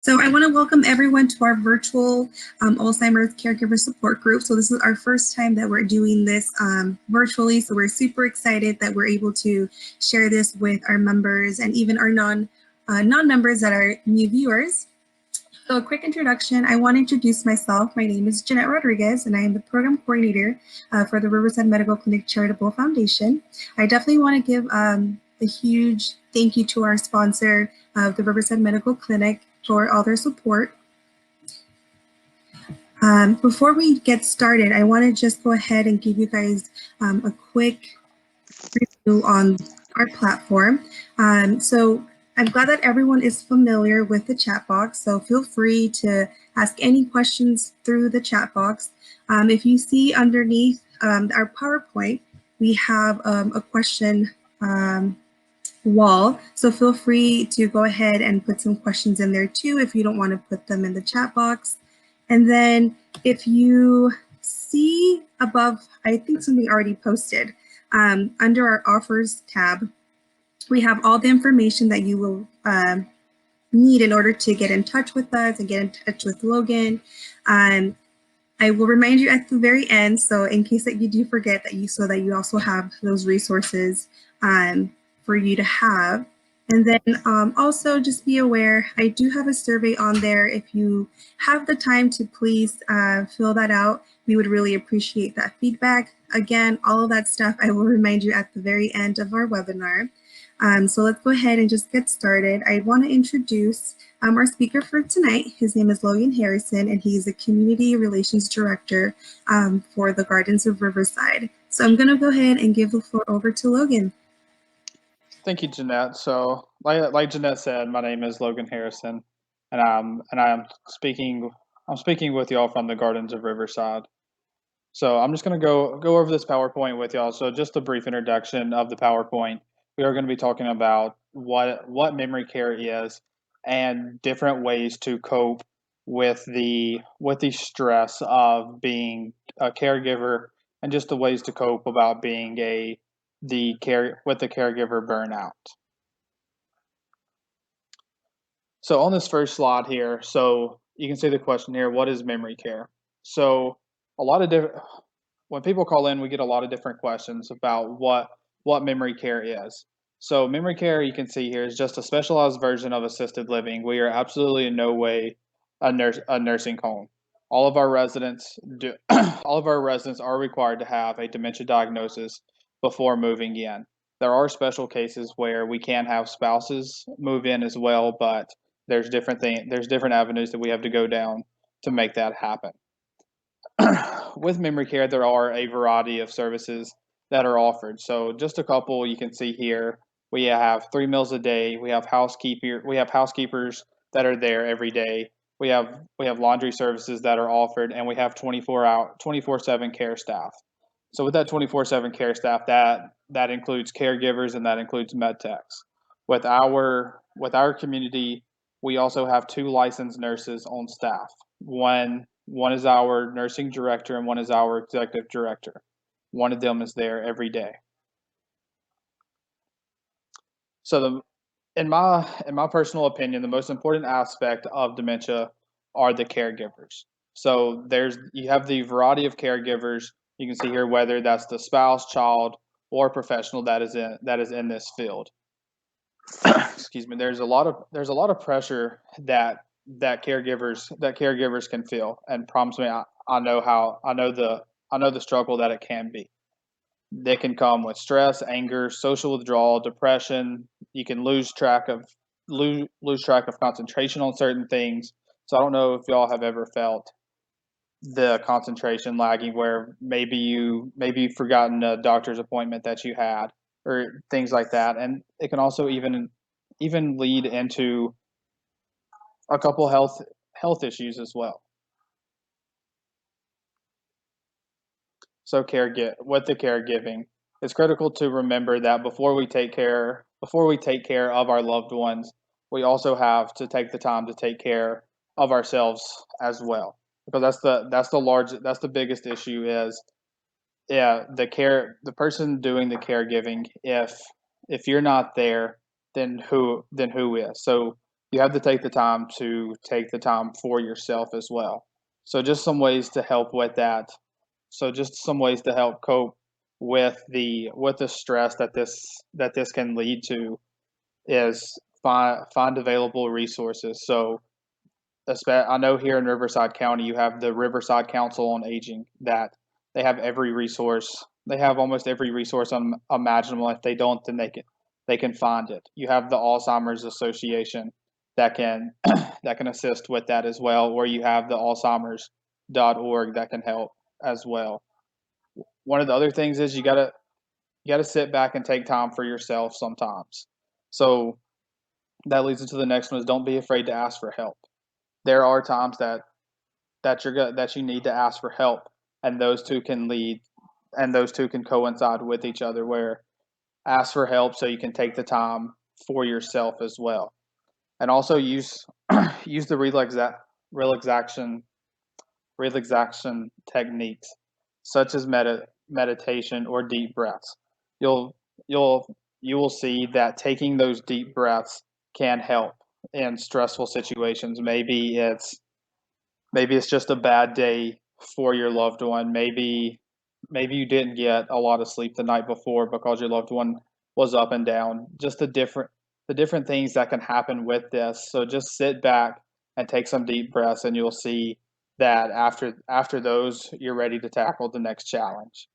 So I want to welcome everyone to our virtual Alzheimer's Caregiver Support Group. So this is our first time that we're doing this virtually. So we're super excited that we're able to share this with our members and even our non-members that are new viewers. So a quick introduction, I want to introduce myself. My name is Jeanette Rodriguez, and I am the program coordinator for the Riverside Medical Clinic Charitable Foundation. I definitely want to give a huge thank you to our sponsor, the Riverside Medical Clinic, for all their support. Before we get started, I want to just go ahead and give you guys a quick review on our platform. So I'm glad that everyone is familiar with the chat box, so feel free to ask any questions through the chat box. If you see underneath our PowerPoint, we have a question wall, so feel free to go ahead and put some questions in there too if you don't want to put them in the chat box. And then if you see above, I think something already posted, under our offers tab, we have all the information that you will need in order to get in touch with us and get in touch with Logan. I will remind you at the very end, so in case that you do forget that so that you also have those resources for you to have. And then also just be aware, I do have a survey on there. If you have the time to please fill that out, we would really appreciate that feedback. Again, all of that stuff I will remind you at the very end of our webinar. So let's go ahead and just get started. I want to introduce our speaker for tonight. His name is Logan Harrison, and he's a Community Relations Director for the Gardens of Riverside. So I'm going to go ahead and give the floor over to Logan. Thank you, Jeanette. So, like Jeanette said, my name is Logan Harrison, and I'm speaking with y'all from the Gardens of Riverside. So I'm just going to go over this PowerPoint with y'all. So just a brief introduction of the PowerPoint. We are going to be talking about what memory care is and different ways to cope with the stress of being a caregiver, and just the ways to cope about being the caregiver burnout. So on this first slide here, so you can see the question here: what is memory care? So a lot of different, when people call in, we get a lot of different questions about what memory care is. So memory care, you can see here, is just a specialized version of assisted living. We are absolutely in no way a nursing home. All of our residents are required to have a dementia diagnosis before moving in. There are special cases where we can have spouses move in as well, but there's different avenues that we have to go down to make that happen. With memory care, there are a variety of services that are offered. So just a couple you can see here. We have 3 meals a day. We have housekeepers that are there every day. We have laundry services that are offered, and we have 24/7 care staff. So with that 24/7 care staff, that includes caregivers and that includes med techs. With our community, we also have 2 licensed nurses on staff. One is our nursing director and one is our executive director. One of them is there every day. So in my personal opinion, the most important aspect of dementia are the caregivers. So you have the variety of caregivers. You can see here whether that's the spouse, child, or professional that is in this field. Excuse me. There's a lot of pressure that caregivers can feel, and promise me, I know the struggle that it can be. They can come with stress, anger, social withdrawal, depression. You can lose track of concentration on certain things. So I don't know if y'all have ever felt the concentration lagging, where maybe you've forgotten a doctor's appointment that you had, or things like that. And it can also even lead into a couple health issues as well. So with the caregiving, it's critical to remember that before we take care of our loved ones, we also have to take the time to take care of ourselves as well. Because that's the biggest issue is, the person doing the caregiving, if you're not there, then who is? So you have to take the time to take the time for yourself as well. So just some ways to help with that. So just some ways to help cope with the stress that this can lead to is find available resources. So I know here in Riverside County, you have the Riverside Council on Aging that they have every resource. They have almost every resource imaginable. If they don't, then they can find it. You have the Alzheimer's Association that can that can assist with that as well, or you have the Alzheimer's.org that can help as well. One of the other things is you gotta sit back and take time for yourself sometimes. So that leads into the next one is don't be afraid to ask for help. There are times that you need to ask for help, and those two can coincide with each other. Where ask for help so you can take the time for yourself as well, and also use use the relaxation relaxation techniques such as meditation or deep breaths. You'll you will see that taking those deep breaths can help in stressful situations. Maybe it's just a bad day for your loved one. Maybe you didn't get a lot of sleep the night before because your loved one was up and down. Just the different things that can happen with this. So just sit back and take some deep breaths and you'll see that after those you're ready to tackle the next challenge.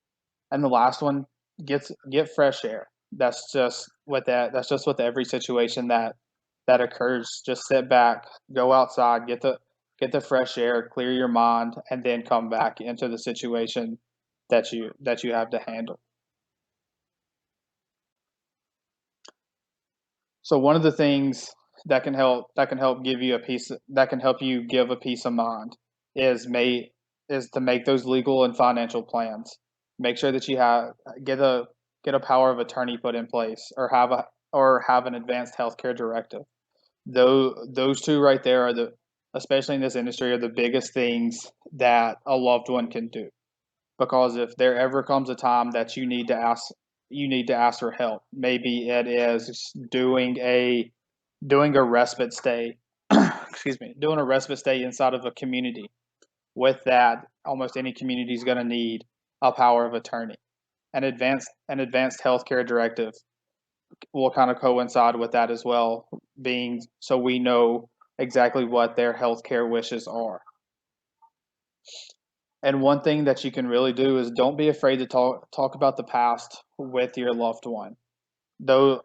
And the last one, get fresh air. That's just with every situation that occurs. Just sit back, go outside, get the fresh air, clear your mind, and then come back into the situation that you have to handle. So one of the things that can help give you a peace that can help you give a peace of mind is may is to make those legal and financial plans. Make sure that you have get a power of attorney put in place or have an advanced healthcare directive. Those two right there are especially in this industry are the biggest things that a loved one can do. Because if there ever comes a time that you need to ask for help, maybe it is doing a respite stay excuse me, doing a respite stay inside of a community. With that, almost any community is going to need a power of attorney. An advanced healthcare directive will kind of coincide with that as well, being so we know exactly what their healthcare wishes are. And one thing that you can really do is don't be afraid to talk about the past with your loved one. Though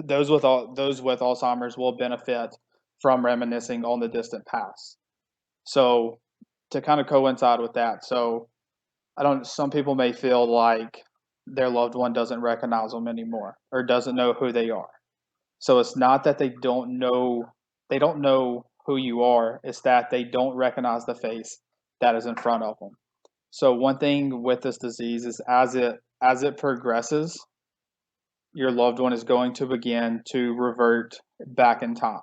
those with Alzheimer's will benefit from reminiscing on the distant past. So to kind of coincide with that, so I don't. Some people may feel like their loved one doesn't recognize them anymore or doesn't know who they are. So it's not that they don't know who you are. It's that they don't recognize the face that is in front of them. So one thing with this disease is as it progresses, your loved one is going to begin to revert back in time.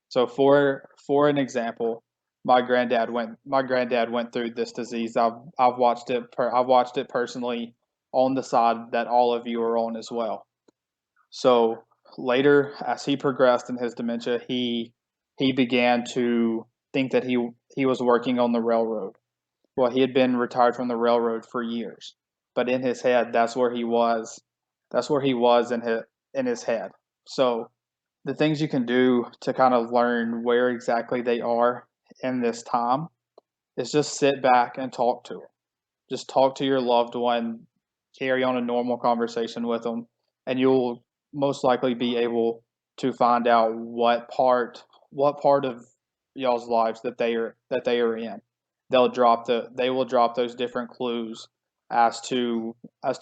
So for an example, my granddad went through this disease. I've watched it personally on the side that all of you are on as well. So later, as he progressed in his dementia, he began to think that he was working on the railroad. Well, he had been retired from the railroad for years, but in his head, that's where he was. That's where he was in his head. So the things you can do to kind of learn where exactly they are in this time is just sit back and talk to them. Just talk to your loved one, carry on a normal conversation with them, and you'll most likely be able to find out what part of y'all's lives that they are in. They will drop those different clues as to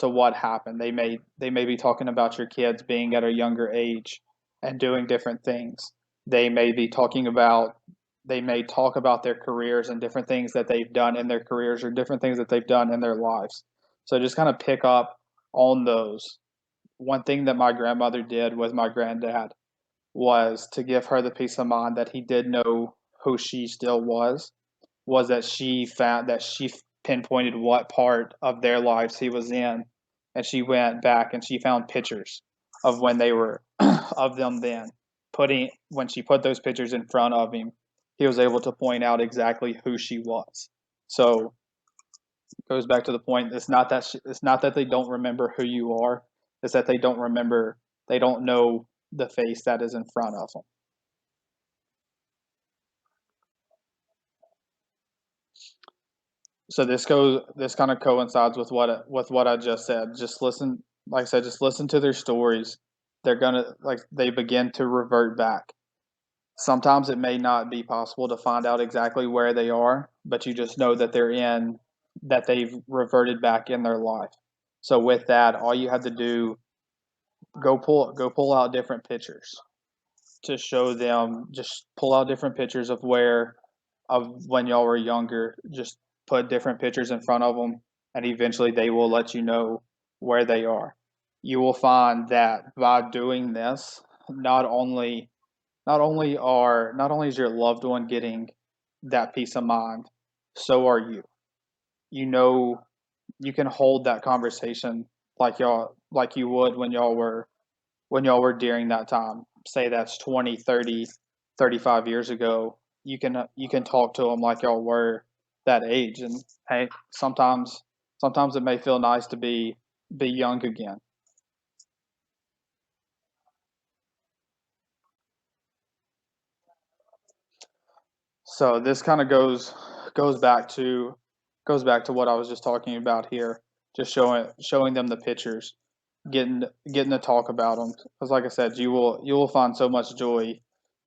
what happened. They may be talking about your kids being at a younger age and doing different things. They may be talking about they may talk about their careers and different things that they've done in their careers or different things that they've done in their lives. So just kind of pick up on those. One thing that my grandmother did with my granddad was to give her the peace of mind that he did know who she still was that she pinpointed what part of their lives he was in, and she went back and she found pictures of when they were of them then, when she put those pictures in front of him, he was able to point out exactly who she was. So it goes back to the point. It's not that they don't remember who you are. It's that they don't remember. They don't know the face that is in front of them. So this kind of coincides with what I just said. Just listen, like I said, just listen to their stories. They begin to revert back. Sometimes it may not be possible to find out exactly where they are, but you just know that that they've reverted back in their life. So with that, all you have to do, go pull out different pictures to show them. Just pull out different pictures of when y'all were younger. Just put different pictures in front of them, and eventually they will let you know where they are. You will find that by doing this, not only is your loved one getting that peace of mind, so are you. You know, you can hold that conversation like you would when y'all were during that time. Say that's 20, 30, 35 years ago. You can talk to them like y'all were that age. And hey, sometimes it may feel nice to be young again. So this kind of goes back to what I was just talking about here. Just showing them the pictures, getting to talk about them. Because like I said, you will find so much joy.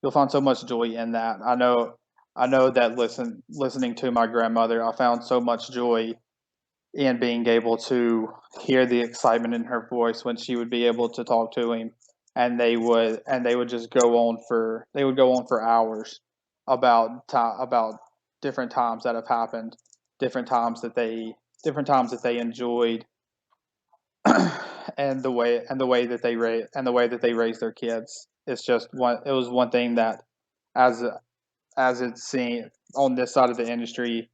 You'll find so much joy in that. I know that listening to my grandmother, I found so much joy in being able to hear the excitement in her voice when she would be able to talk to him, and they would just go on for hours about different times that have happened, different times that they enjoyed, and the way that they raise their kids. It's just one it was one thing that as it's seen on this side of the industry,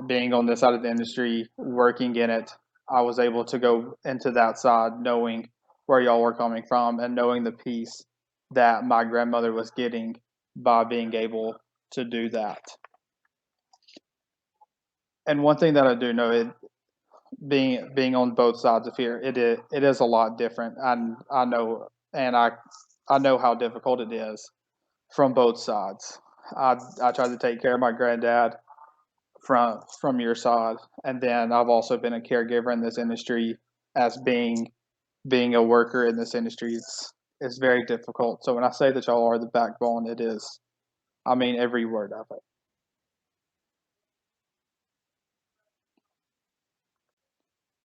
being on this side of the industry, working in it, I was able to go into that side knowing where y'all were coming from and knowing the peace that my grandmother was getting by being able to do that. And one thing that I do know, being on both sides of here, it is a lot different. And and I know how difficult it is from both sides. I tried to take care of my granddad from your side, and then I've also been a caregiver in this industry. As being a worker in this industry, it's very difficult. So when I say that y'all are the backbone, it is. I mean every word of it.